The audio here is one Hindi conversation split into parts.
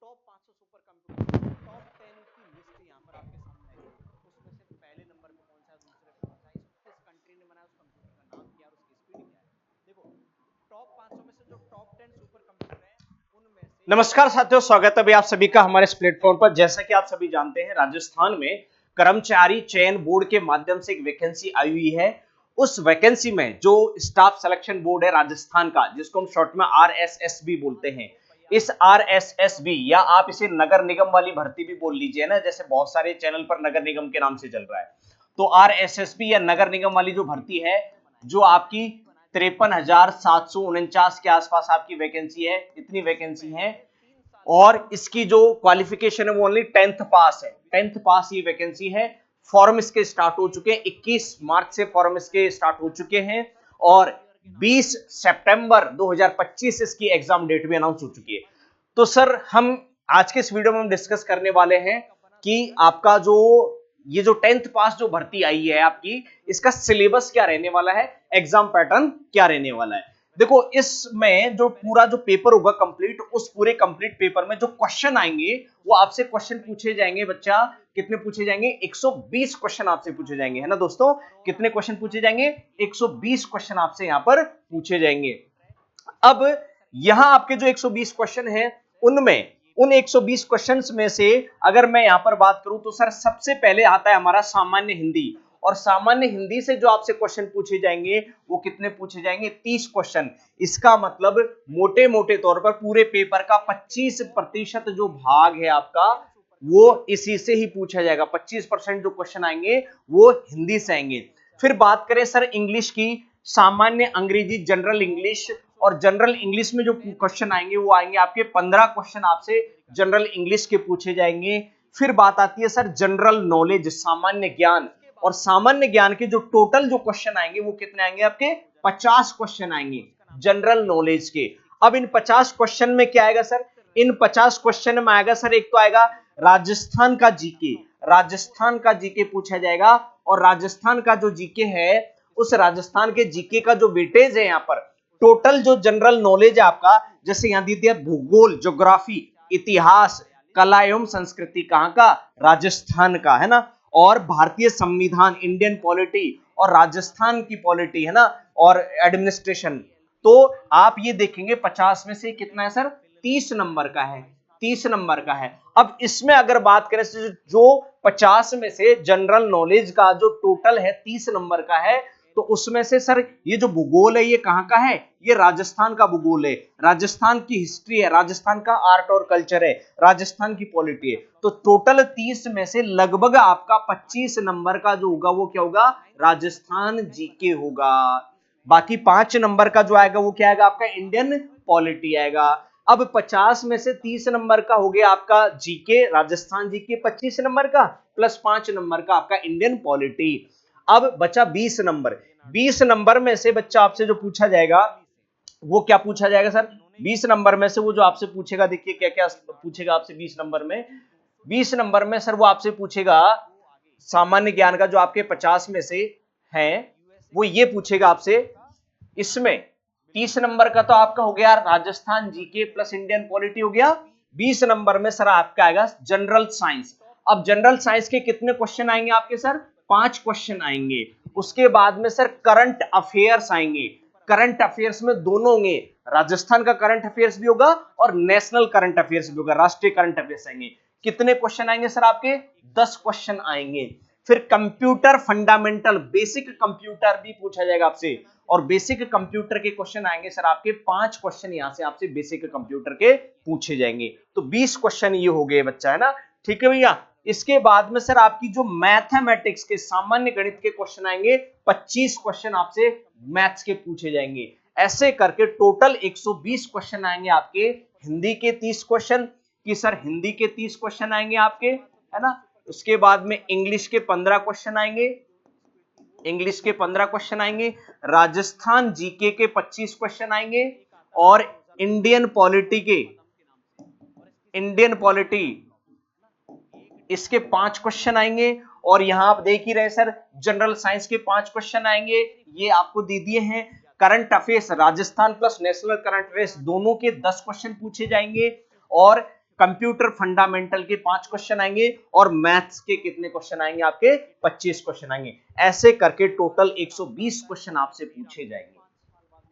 टॉप 500 सुपर कंप्यूटर टॉप 10 की लिस्ट यहाँ पर आपके सामने आई है। उसमें से पहले नंबर पे कौन सा है, दूसरे पे कौन सा है, इसको किस कंट्री ने बनाया, उस कंप्यूटर का नाम क्या है और उसकी स्पीड क्या है। देखो टॉप 500 में से जो टॉप 10 सुपर कंप्यूटर हैं उनमें से। नमस्कार साथियों, स्वागत है आप सभी का हमारे इस प्लेटफॉर्म पर। जैसा कि आप सभी जानते हैं, राजस्थान में कर्मचारी चयन बोर्ड के माध्यम से एक वैकेंसी आई हुई है। उस वैकेंसी में जो स्टाफ सिलेक्शन बोर्ड है राजस्थान का, जिसको हम शॉर्ट में आरएसएसबी बोलते हैं, इस आरएसएसबी या आप इसे नगर निगम वाली भर्ती भी बोल लीजिए ना, जैसे बहुत सारे चैनल पर नगर निगम के नाम से चल रहा है। तो आरएसएसबी या नगर निगम वाली जो भर्ती है, जो आपकी 53,749 के आसपास आपकी वैकेंसी है, इतनी वैकेंसी है। और इसकी जो क्वालिफिकेशन है वो ओनली 10th पास है, 10th पास ये वैकेंसी है। फॉर्म इसके स्टार्ट हो चुके हैं, 21 मार्च से फॉर्म इसके स्टार्ट हो चुके हैं और 20 सितंबर 2025 इसकी एग्जाम डेट भी अनाउंस हो चुकी है। तो सर हम आज के इस वीडियो में हम डिस्कस करने वाले हैं कि आपका जो ये जो 10th पास जो भर्ती आई है आपकी, इसका सिलेबस क्या रहने वाला है, एग्जाम पैटर्न क्या रहने वाला है। देखो इसमें जो पूरा जो पेपर होगा कंप्लीट, उस पूरे कंप्लीट पेपर में जो क्वेश्चन आएंगे वो आपसे क्वेश्चन पूछे जाएंगे। बच्चा कितने पूछे जाएंगे, 120 क्वेश्चन आपसे पूछे जाएंगे, है ना दोस्तों। कितने क्वेश्चन पूछे जाएंगे, 120 क्वेश्चन आपसे यहां पर पूछे जाएंगे। अब यहां आपके जो 120 क्वेश्चन हैं उनमें उन 120 क्वेश्चंस में से अगर मैं यहां पर बात करूं तो सर सबसे पहले आता है हमारा सामान्य हिंदी। और सामान्य हिंदी से जो आपसे क्वेश्चन पूछे जाएंगे वो कितने पूछे जाएंगे, 30 क्वेश्चन। इसका मतलब मोटे मोटे तौर पर पूरे पेपर का 25% जो भाग है आपका, वो इसी से ही पूछा जाएगा। 25% जो क्वेश्चन आएंगे वो हिंदी से आएंगे। फिर बात करें सर इंग्लिश की, सामान्य अंग्रेजी, जनरल इंग्लिश, और जनरल इंग्लिश में जो क्वेश्चन आएंगे वो आएंगे आपके 15 क्वेश्चन आपसे जनरल इंग्लिश के पूछे जाएंगे। फिर बात आती है सर जनरल नॉलेज, सामान्य ज्ञान, और सामान्य ज्ञान के जो टोटल जो क्वेश्चन आएंगे वो कितने आएंगे आपके, 50 क्वेश्चन आएंगे जनरल नॉलेज के। अब इन 50 क्वेश्चन में क्या आएगा सर, इन 50 क्वेश्चन में आएगा सर, एक तो आएगा राजस्थान का जीके, राजस्थान का जीके पूछा जाएगा। और राजस्थान का जो जीके है, उस राजस्थान के जीके का जो वेटेज है यहाँ पर, टोटल जो जनरल नॉलेज है आपका, जैसे यहां दी है भूगोल, ज्योग्राफी, इतिहास, कला एवं संस्कृति, कहां का, राजस्थान का, है ना। और भारतीय संविधान, इंडियन पॉलिटी, और राजस्थान की पॉलिटी, है ना, और एडमिनिस्ट्रेशन। तो आप ये देखेंगे 50 में से कितना है सर, 30 नंबर का है, 30 नंबर का है। अब इसमें अगर बात करें जो 50 में से जनरल नॉलेज का जो टोटल है 30 नंबर का है, तो उसमें से सर ये जो भूगोल है ये कहां का है, ये राजस्थान का भूगोल है, राजस्थान की हिस्ट्री है, राजस्थान का आर्ट और कल्चर है, राजस्थान की पॉलिटी है। तो टोटल 30 में से लगभग आपका 25 नंबर का जो होगा वो क्या होगा, राजस्थान जीके होगा। बाकी 5 नंबर का जो आएगा वो क्या आएगा आपका, इंडियन पॉलिटी आएगा। अब 50 में से 30 नंबर का हो गया आपका जीके, राजस्थान जीके 25 नंबर का, प्लस 5 नंबर का आपका इंडियन पॉलिटी। अब बचा 20 नंबर। 20 नंबर में से बच्चा आपसे जो पूछा जाएगा वो क्या पूछा जाएगा सर, 20 नंबर में से वो जो आपसे पूछेगा, देखिए क्या क्या पूछेगा आपसे 20 नंबर में। 20 नंबर में सर वो आपसे पूछेगा सामान्य ज्ञान का, जो आपके 50 में से है वो ये पूछेगा आपसे। इसमें 30 नंबर का तो आपका हो गया Rajasthan GK plus Indian polity हो गया। 20 नंबर में सर आपका आएगा जनरल साइंस। अब जनरल साइंस के कितने क्वेश्चन आएंगे आपके सर, 5 क्वेश्चन आएंगे। उसके बाद में सर करंट अफेयर्स आएंगे। करंट अफेयर्स में दोनों होंगे, राजस्थान का करंट अफेयर्स भी होगा और नेशनल करंट अफेयर्स भी होगा, राष्ट्रीय करंट अफेयर्स आएंगे। कितने क्वेश्चन आएंगे सर आपके, 10 क्वेश्चन आएंगे। फिर कंप्यूटर फंडामेंटल, बेसिक कंप्यूटर भी पूछा जाएगा आपसे, और बेसिक कंप्यूटर के क्वेश्चन आएंगे सर आपके 5 क्वेश्चन यहां से आपसे बेसिक कंप्यूटर के पूछे जाएंगे। तो 20 क्वेश्चन ये हो गए बच्चा, है ना, ठीक है भैया। इसके बाद में सर आपकी जो मैथमेटिक्स के, सामान्य गणित के क्वेश्चन आएंगे, 25 क्वेश्चन आपसे मैथ्स के पूछे जाएंगे। ऐसे करके टोटल 120 क्वेश्चन आएंगे आपके। हिंदी के 30 क्वेश्चन की सर, हिंदी के 30 क्वेश्चन आएंगे आपके, है ना। उसके बाद में इंग्लिश के 15 क्वेश्चन आएंगे, इंग्लिश के 15 क्वेश्चन आएंगे। राजस्थान जीके के 25 क्वेश्चन आएंगे, और इंडियन पॉलिटी के, इंडियन पॉलिटी इसके 5 क्वेश्चन आएंगे। और यहां आप देख ही रहे सर जनरल साइंस के 5 क्वेश्चन आएंगे, ये आपको दे दिए हैं। Current affairs, Rajasthan plus national current affairs दोनों के 10 क्वेश्चन पूछे जाएंगे। और कंप्यूटर फंडामेंटल के 5 क्वेश्चन आएंगे और मैथ्स के कितने क्वेश्चन आएंगे आपके 25 क्वेश्चन आएंगे। ऐसे करके टोटल 120 क्वेश्चन आपसे पूछे जाएंगे।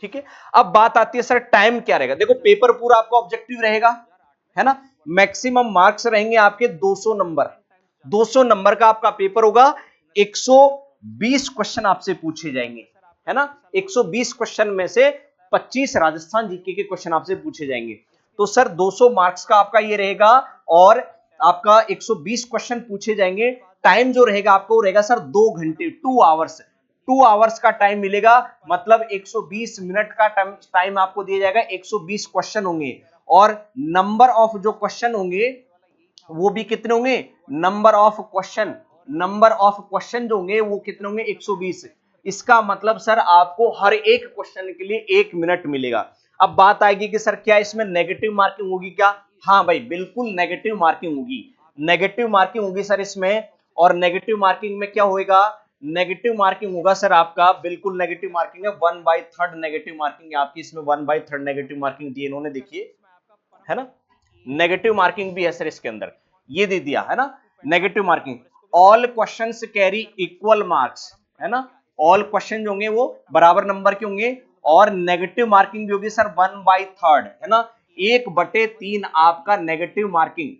ठीक है, अब बात आती है सर टाइम क्या रहेगा। देखो पेपर पूरा आपका ऑब्जेक्टिव रहेगा, है ना। मैक्सिमम मार्क्स रहेंगे आपके 200 नंबर, 200 नंबर का आपका पेपर होगा। 120 क्वेश्चन आपसे पूछे जाएंगे, है ना। 120 क्वेश्चन में से 25 राजस्थान जीके के क्वेश्चन आपसे पूछे जाएंगे। तो सर 200 मार्क्स का आपका ये रहेगा और आपका 120 क्वेश्चन पूछे जाएंगे। टाइम जो रहेगा आपको रहेगा सर 2 घंटे, 2 आवर्स, 2 आवर्स का टाइम मिलेगा। मतलब 120 मिनट का टाइम आपको दिया जाएगा। 120 क्वेश्चन होंगे और नंबर ऑफ जो क्वेश्चन होंगे वो भी कितने होंगे, number of question, number of question जो होंगे वो कितने होंगे 120। इसका मतलब सर आपको हर एक क्वेश्चन के लिए 1 मिनट मिलेगा। अब बात आएगी कि सर क्या इसमें नेगेटिव मार्किंग होगी क्या। हाँ भाई बिल्कुल नेगेटिव मार्किंग होगी, नेगेटिव मार्किंग होगी सर इसमें। और नेगेटिव मार्किंग में क्या होएगा, नेगेटिव मार्किंग होगा सर आपका, बिल्कुल नेगेटिव मार्किंग है 1/3 नेगेटिव मार्किंग है आपकी इसमें। 1/3 नेगेटिव मार्किंग दी इन्होंने, देखिए, है ना। नेगेटिव मार्किंग भी है सर इसके अंदर, ये दे दिया है ना negative marking. All questions carry equal marks, है ना। ऑल क्वेश्चन जो होंगे वो बराबर नंबर के होंगे। और नेगेटिव मार्किंग भी होगी सर 1/3, है ना। 1/3 आपका नेगेटिव मार्किंग,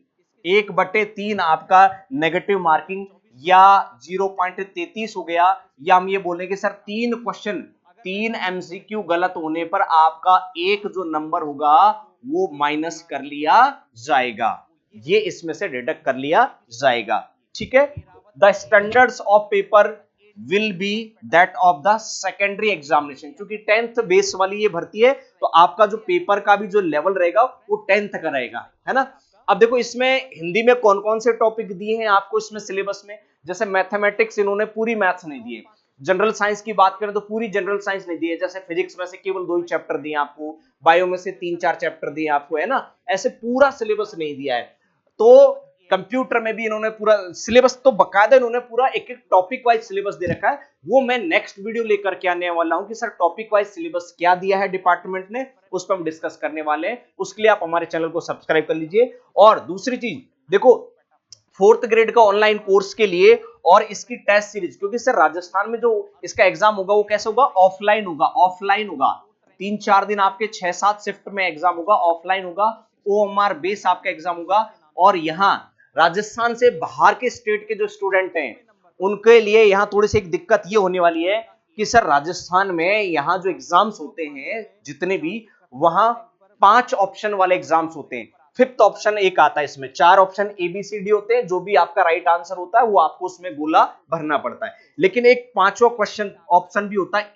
1/3 आपका नेगेटिव मार्किंग या 0.33 हो गया। या हम ये बोलेंगे सर 3 क्वेश्चन, 3 एमसीक्यू गलत होने पर आपका एक जो नंबर होगा वो माइनस कर लिया जाएगा, ये इसमें से डिडक्ट कर लिया जाएगा। ठीक है, the standards of paper will be that of the secondary examination. क्योंकि 10th बेस वाली ये भर्ती है तो आपका जो पेपर का भी जो लेवल रहेगा वो 10th का रहेगा, है ना। अब देखो इसमें हिंदी में कौन कौन से टॉपिक दिए हैं आपको इसमें सिलेबस में। जैसे मैथमेटिक्स इन्होंने पूरी मैथ्स नहीं दी है। जनरल साइंस की बात करें तो पूरी जनरल साइंस नहीं दी है। जैसे फिजिक्स में से केवल 2 ही चैप्टर दिए आपको, बायो में से 3-4 चैप्टर दिए आपको, है ना। ऐसे पूरा सिलेबस नहीं दिया है। तो कंप्यूटर में भी इन्होंने पूरा सिलेबस तो बकायदा इन्होंने पूरा एक एक टॉपिक वाइज सिलेबस दे रखा है। वो मैं नेक्स्ट वीडियो लेकर के आने वाला हूं कि सर टॉपिक वाइज सिलेबस क्या दिया है डिपार्टमेंट ने, उस पर हम डिस्कस करने वाले हैं। उसके लिए आप हमारे चैनल को सब्सक्राइब कर लीजिए। और दूसरी चीज देखो, 4th ग्रेड का ऑनलाइन कोर्स के लिए और इसकी टेस्ट सीरीज, क्योंकि सर राजस्थान में जो इसका एग्जाम होगा वो कैसे होगा, ऑफलाइन होगा, ऑफलाइन होगा। 3-4 दिन आपके 6-7 शिफ्ट में एग्जाम होगा, ऑफलाइन होगा। ओएमआर बेस आपका एग्जाम होगा। और यहाँ राजस्थान से बाहर के स्टेट के जो स्टूडेंट हैं उनके लिए यहाँ थोड़ी सी एक दिक्कत ये होने वाली है कि सर राजस्थान में यहाँ जो एग्जाम्स होते हैं जितने भी, वहां 5 ऑप्शन वाले एग्जाम्स होते हैं। 5th ऑप्शन एक आता है इसमें। 4 ऑप्शन ABCD होते हैं, जो भी आपका राइट आंसर होता है वो आपको उसमें गोला भरना पड़ता है। लेकिन एक 5वां क्वेश्चन ऑप्शन भी होता है,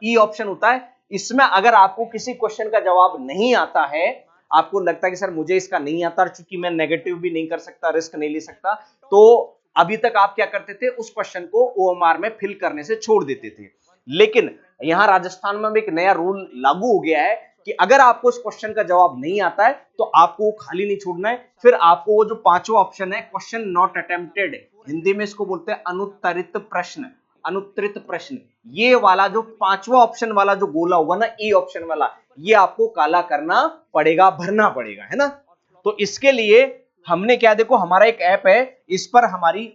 ई ऑप्शन होता है। इसमें अगर आपको किसी क्वेश्चन का जवाब नहीं आता है, आपको लगता है कि सर मुझे इसका नहीं आता, चूंकि मैं नेगेटिव भी नहीं कर सकता, रिस्क नहीं ले सकता, तो अभी तक आप क्या करते थे, उस क्वेश्चन को ओएमआर में फिल करने से छोड़ देते थे। लेकिन यहां राजस्थान में एक नया रूल लागू हो गया है कि अगर आपको इस क्वेश्चन का जवाब नहीं आता है तो आपको वो खाली नहीं छोड़ना है। फिर आपको वो जो 5वां ऑप्शन है, क्वेश्चन नॉट अटेम्प्टेड, हिंदी में इसको बोलते हैं अनुत्तरित प्रश्न, अनुत्तरित प्रश्न, ये वाला जो 5वां ऑप्शन वाला जो गोला होगा ना, ई ऑप्शन वाला, ये आपको काला करना पड़ेगा, भरना पड़ेगा, है ना। तो इसके लिए हमने क्या, देखो हमारा एक ऐप है, इस पर हमारी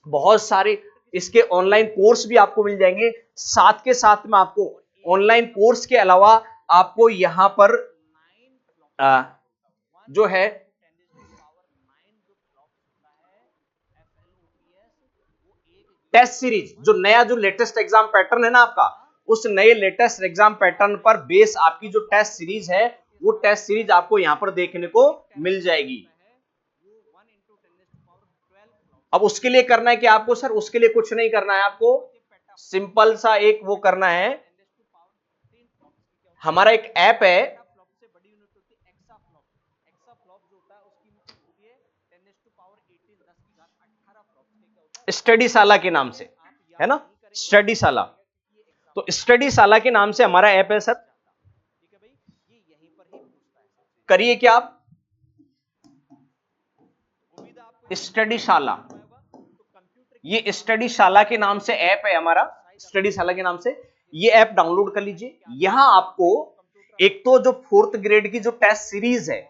बहुत सारे इसके ऑनलाइन कोर्स भी आपको मिल जाएंगे। साथ के साथ में आपको ऑनलाइन कोर्स के अलावा आपको यहां पर जो है टेस्ट सीरीज, जो नया जो लेटेस्ट एग्जाम पैटर्न है ना आपका, उस नए लेटेस्ट एग्जाम पैटर्न पर बेस आपकी जो टेस्ट सीरीज है, वो टेस्ट सीरीज आपको यहां पर देखने को मिल जाएगी। अब उसके लिए करना है कि आपको सर, उसके लिए कुछ नहीं करना है, आपको सिंपल सा एक वो करना है, हमारा एक ऐप है, स्टडी साला के नाम से, है ना, स्टडी साला। तो स्टडी साला के नाम से हमारा ऐप है सर। करिए क्या आप, स्टडी शाला, ये स्टडी शाला के नाम से ऐप है हमारा, स्टडी शाला के नाम से ये ऐप डाउनलोड कर लीजिए। यहां आपको एक तो जो 4th ग्रेड की जो टेस्ट सीरीज है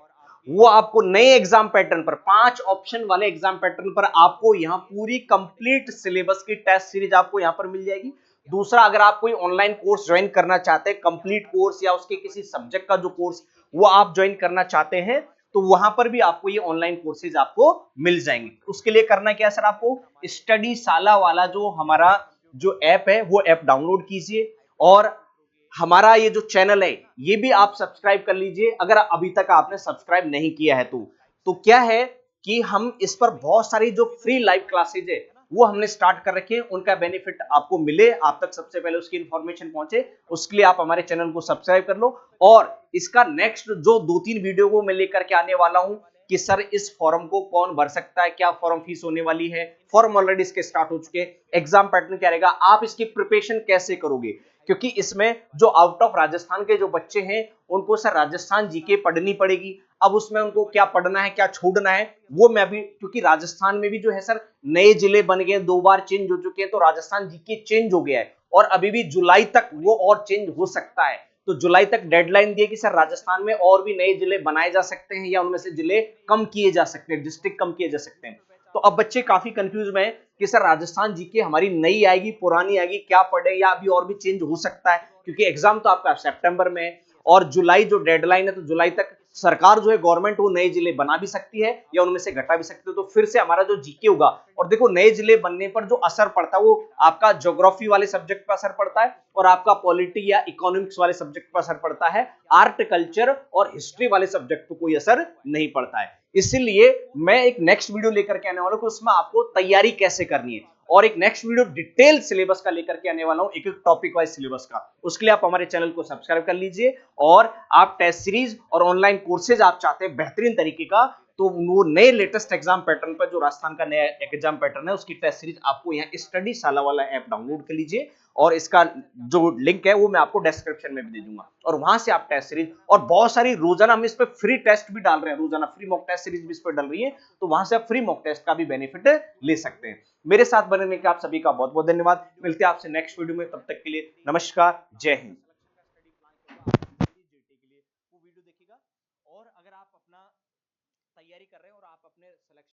वो आपको नए एग्जाम पैटर्न पर 5 ऑप्शन वाले एग्जाम पैटर्न पर आपको यहां पूरी कंप्लीट सिलेबस की टेस्ट सीरीज आपको यहां पर मिल जाएगी। दूसरा, अगर आप कोई ऑनलाइन कोर्स ज्वाइन करना चाहते हैं, कंप्लीट कोर्स या उसके किसी सब्जेक्ट का जो कोर्स वो आप ज्वाइन करना चाहते हैं, तो वहां पर भी आपको ये ऑनलाइन कोर्सेज आपको मिल जाएंगे। उसके लिए करना क्या है सर, आपको स्टडी साला वाला जो हमारा जो ऐप है वो ऐप डाउनलोड कीजिए, और हमारा ये जो चैनल है ये भी आप सब्सक्राइब कर लीजिए अगर अभी तक आपने सब्सक्राइब नहीं किया है तो क्या है कि हम इस पर बहुत सारी जो फ्री लाइव क्लासेज है वो हमने स्टार्ट कर रखे हैं। उनका बेनिफिट आपको मिले, आप तक सबसे पहले उसकी इंफॉर्मेशन पहुंचे, उसके लिए आप हमारे चैनल को सब्सक्राइब कर लो। और इसका नेक्स्ट जो 2-3 वीडियो को मैं लेकर के आने वाला हूं कि सर इस फॉर्म को कौन भर सकता है, क्या फॉर्म फीस होने वाली है, फॉर्म ऑलरेडी इसके स्टार्ट हो चुके हैं, एग्जाम पैटर्न क्या रहेगा, आप इसकी प्रिपरेशन कैसे करोगे, क्योंकि इसमें जो आउट ऑफ राजस्थान के जो बच्चे हैं उनको सर राजस्थान जीके पढ़नी पड़ेगी। अब उसमें उनको क्या पढ़ना है क्या छोड़ना है वो मैं अभी, क्योंकि राजस्थान में भी जो है सर नए जिले बन गए, 2 बार चेंज हो चुके हैं, तो राजस्थान जीके चेंज हो गया है और अभी भी जुलाई तक वो और चेंज हो सकता है। तो जुलाई तक डेडलाइन दी है कि सर राजस्थान में और भी नए जिले बनाए जा सकते हैं या उनमें से जिले कम किए जा सकते हैं, डिस्ट्रिक्ट कम किए जा सकते हैं। तो अब बच्चे काफी कंफ्यूज में हैं कि सर राजस्थान जीके हमारी नई आएगी पुरानी आएगी, क्या पढ़े, या अभी और भी चेंज हो सकता है, क्योंकि एग्जाम तो आपका सितंबर में है और जुलाई जो डेडलाइन है, तो जुलाई तक सरकार जो है गवर्नमेंट वो नए जिले बना भी सकती है या उनमें से घटा भी सकती है। तो फिर से हमारा जो जीके होगा, और देखो नए जिले बनने पर जो असर पड़ता है वो आपका ज्योग्राफी वाले सब्जेक्ट पर असर पड़ता है और आपका पॉलिटी या इकोनॉमिक्स वाले सब्जेक्ट पर असर पड़ता है, आर्ट कल्चर और हिस्ट्री वाले सब्जेक्ट पर कोई असर नहीं पड़ता है। इसीलिए मैं एक नेक्स्ट वीडियो लेकर के आने वाला हूं, उसमें आपको तैयारी कैसे करनी है, और एक नेक्स्ट वीडियो डिटेल सिलेबस का लेकर के आने वाला हूं, एक एक टॉपिक वाइज सिलेबस का। उसके लिए आप हमारे चैनल को सब्सक्राइब कर लीजिए, और आप टेस्ट सीरीज और ऑनलाइन कोर्सेज आप चाहते हैं बेहतरीन तरीके का, तो वो नए लेटेस्ट एग्जाम पैटर्न पर जो राजस्थान का नया एग्जाम पैटर्न है उसकी टेस्ट सीरीज आपको यहाँ स्टडी साला वाला ऐप डाउनलोड कर लीजिए, और इसका जो लिंक है वो मैं आपको डिस्क्रिप्शन में भी दे दूंगा, और वहां से आप टेस्ट सीरीज और बहुत सारी रोजाना हम इस पे फ्री टेस्ट भी डाल रहे हैं, रोजाना फ्री मॉक टेस्ट सीरीज भी इस पर डल रही है, तो वहां से आप फ्री मॉक टेस्ट का भी बेनिफिट ले सकते हैं। मेरे साथ बनने का आप सभी का बहुत बहुत धन्यवाद। मिलते हैं आपसे नेक्स्ट वीडियो में, तब तक के लिए नमस्कार, जय हिंद।